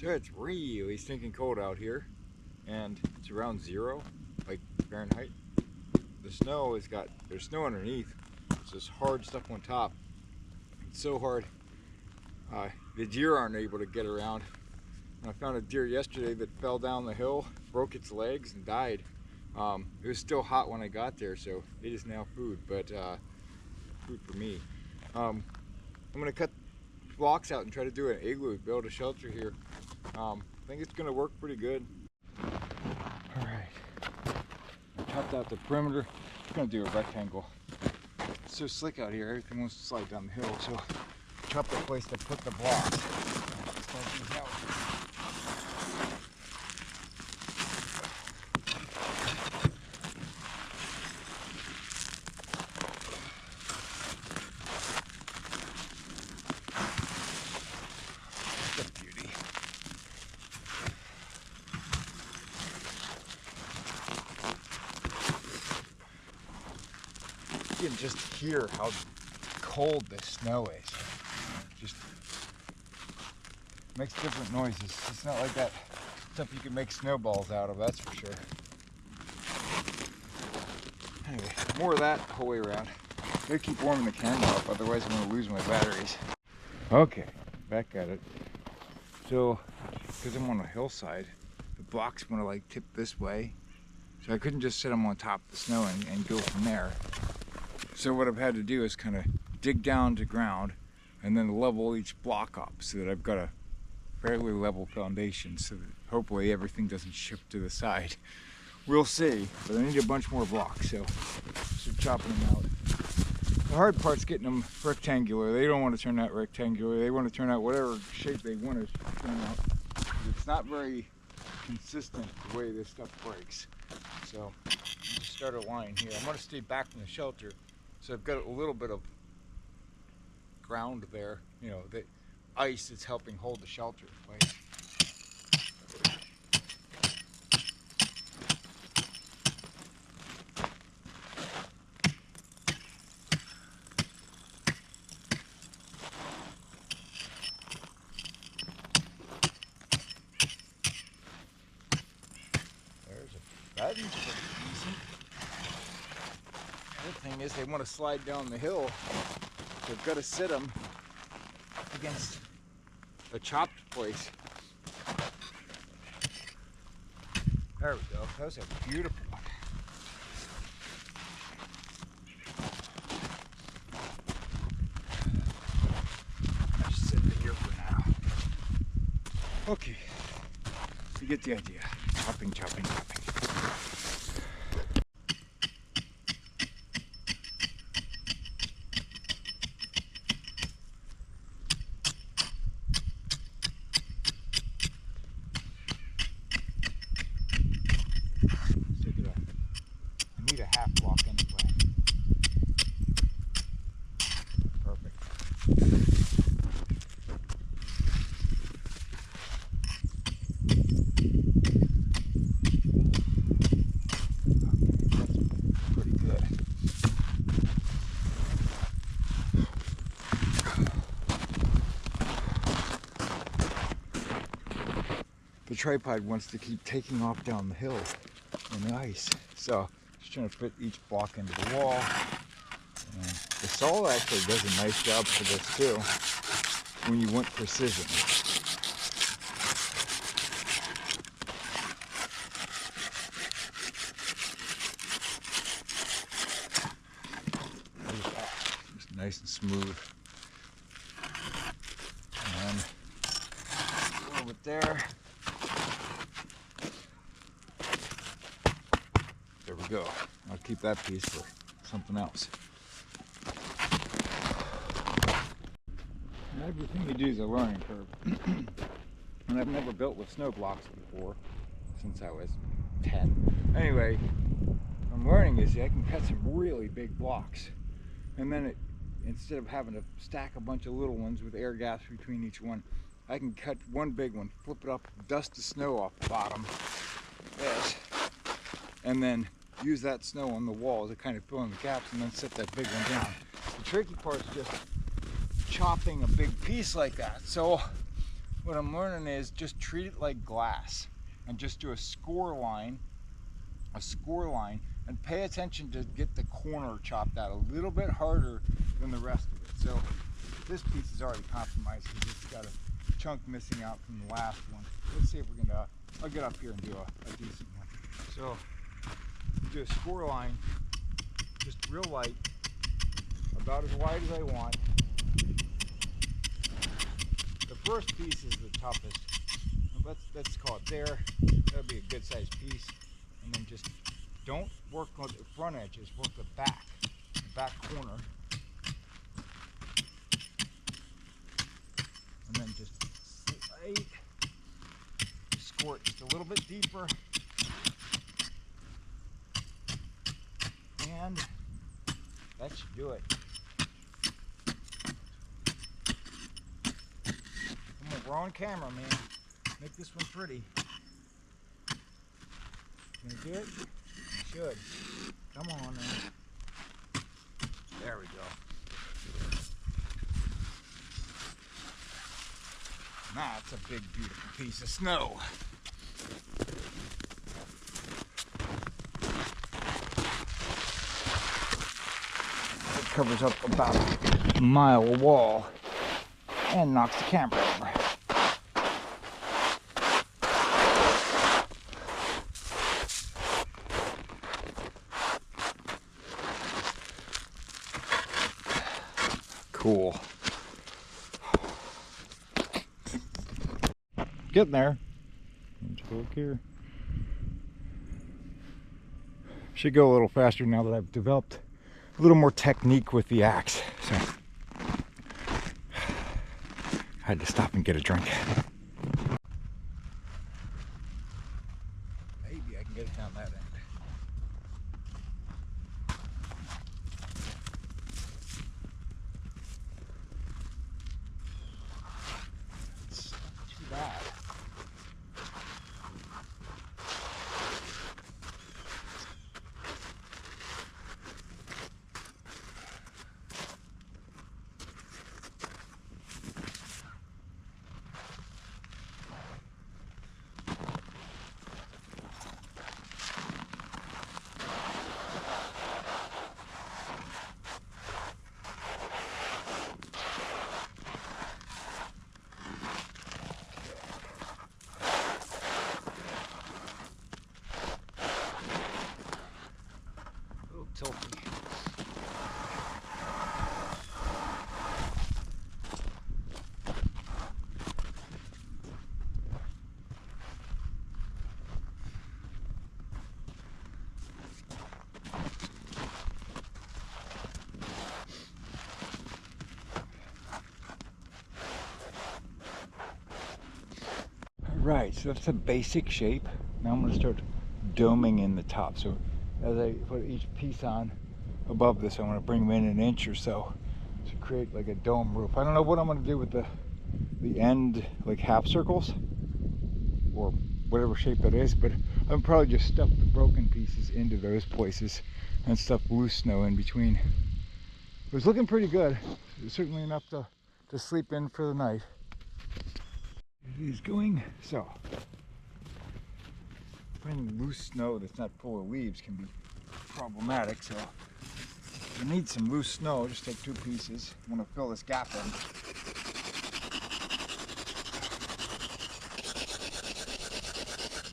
So it's really stinking cold out here, and it's around 0, like Fahrenheit. The snow there's snow underneath. It's this hard stuff on top. It's so hard, the deer aren't able to get around. And I found a deer yesterday that fell down the hill, broke its legs, and died. It was still hot when I got there, so it is now food, but food for me. I'm gonna cut blocks out and try to do an igloo, build a shelter here. I think it's gonna work pretty good. All right, I chopped out the perimeter. I'm gonna do a rectangle. It's so slick out here, everything wants to slide down the hill, so I chopped a place to put the blocks. You can just hear how cold the snow is. Just makes different noises. It's not like that stuff you can make snowballs out of, that's for sure. Anyway, more of that the whole way around. Gotta keep warming the camera up, otherwise I'm gonna lose my batteries. Okay, back at it. So, because I'm on a hillside, the blocks want to like tip this way. So I couldn't just set them on top of the snow and go from there. So what I've had to do is kind of dig down to ground and then level each block up so that I've got a fairly level foundation so that hopefully everything doesn't shift to the side. We'll see, but I need a bunch more blocks, so chopping them out. The hard part's getting them rectangular. They don't want to turn out rectangular. They want to turn out whatever shape they want to turn out. It's not very consistent the way this stuff breaks. So just start a line here. I'm going to stay back from the shelter. So I've got a little bit of ground there, you know, the ice is helping hold the shelter in place. That is pretty decent. The other thing is they want to slide down the hill, so I've got to sit them against a chopped place. There we go. Those are beautiful. I'll just sit it here for now. Okay, you get the idea. Chopping, chopping, chopping. I need a half block anyway. Perfect. Pretty good. The tripod wants to keep taking off down the hill in the ice, so just trying to fit each block into the wall. And the saw actually does a nice job for this too, when you want precision. Just nice and smooth. And a little bit there. There we go. I'll keep that piece for something else. Everything you do is a learning curve. And I've never built with snow blocks before, since I was 10. Anyway, what I'm learning is I can cut some really big blocks. And then instead of having to stack a bunch of little ones with air gaps between each one, I can cut one big one, flip it up, dust the snow off the bottom, this, and then use that snow on the wall to kind of fill in the gaps and then set that big one down. The tricky part is just chopping a big piece like that. So what I'm learning is just treat it like glass and just do a score line, and pay attention to get the corner chopped out a little bit harder than the rest of it. So this piece is already compromised because it's got a chunk missing out from the last one. Let's see if we can, I'll get up here and do a decent one. So do a score line, just real light, about as wide as I want. The first piece is the toughest. Let's call it there. That'll be a good sized piece. And then just don't work on the front edges, work the back corner. And then just slide, squirt just a little bit deeper. And that should do it. Come on, we're on camera, man. Make this one pretty. Can you do it? You should. Come on, man. There we go. That's a big, beautiful piece of snow. It covers up about a mile of wall and knocks the camera over. Cool. Getting there. Let's go look here. Should go a little faster now that I've developed a little more technique with the axe. So I had to stop and get a drink. Maybe I can get it down that end. It's not too bad. Tilty. Right, so that's a basic shape. Now I'm going to start doming in the top. So as I put each piece on above this, I want to bring them in an inch or so to create like a dome roof. I don't know what I'm going to do with the end, like half circles or whatever shape that is, but I'm probably just stuff the broken pieces into those places and stuff loose snow in between. It was looking pretty good. It was certainly enough to sleep in for the night. It is going so. Finding loose snow that's not full of leaves can be problematic, so if you need some loose snow, just take two pieces. I'm going to fill this gap in.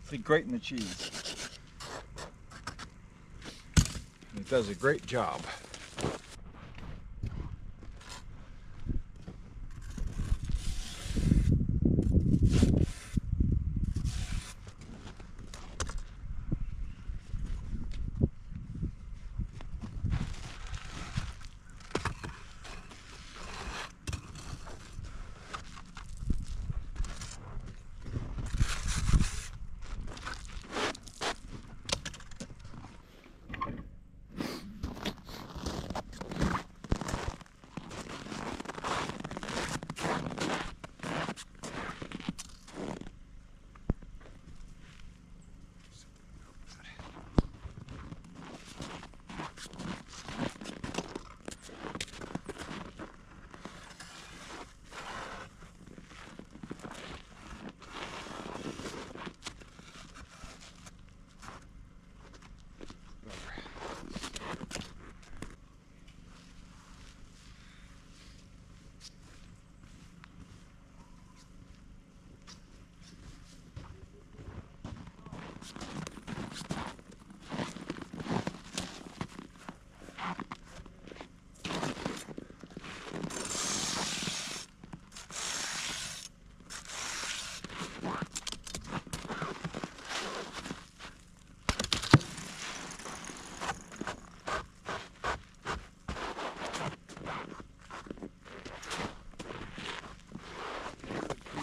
It's like grating the cheese. And it does a great job.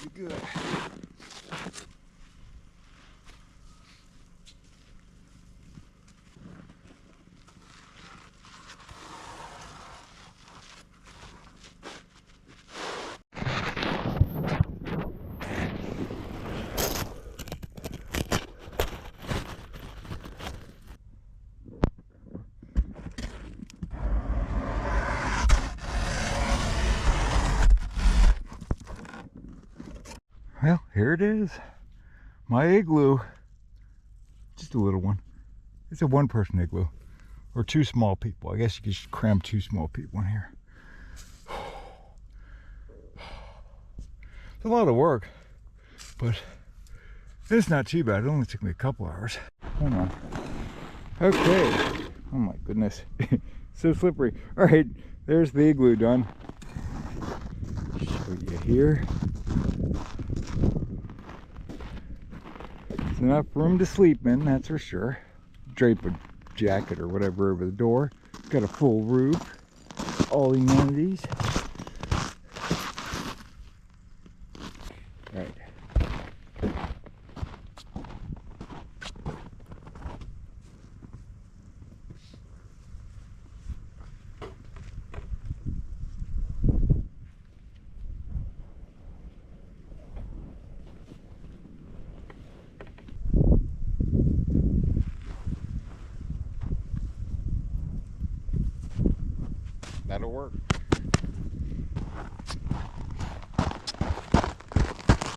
should be good. Well, here it is. My igloo. Just a little one. It's a one-person igloo. Or two small people. I guess you could just cram two small people in here. It's a lot of work, but it's not too bad. It only took me a couple hours. Hold on. Okay. Oh my goodness. So slippery. All right, there's the igloo done. Show you here. There's enough room to sleep in, that's for sure. Drape a jacket or whatever over the door. Got a full roof. All the amenities. Right. That'll work.